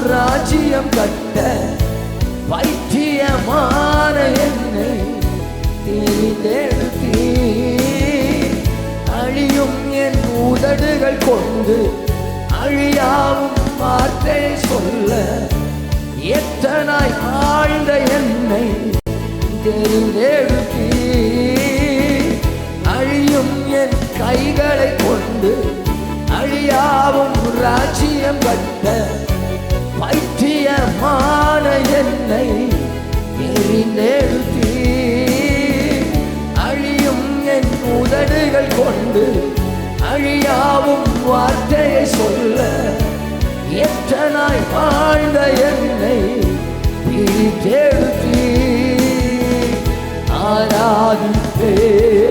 ராஜ்யம் கட்ட பைத்தியமான என்னை தேர்ந்தெடுத்தீர். அழியும் என் உதடுகள் கொண்டு அழியாவும் வார்த்தை சொல்ல எத்தனாய் ஆழ்ந்த என்னை தேர்ந்தெடுத்தீர். அழியும் என் கைகளை கொண்டு அழியாவும் ராஜ்யம் கட்ட பைத்தியமான என்னை தேர்ந்தெடுத்தீர். அழியும் என் உதடுகள் கொண்டு அழியாவும் வார்த்தையை சொல்ல எத்தனாய் வாழ்ந்த என்னை பிரித்தெடுத்தீர். ஆராதிப்பேன்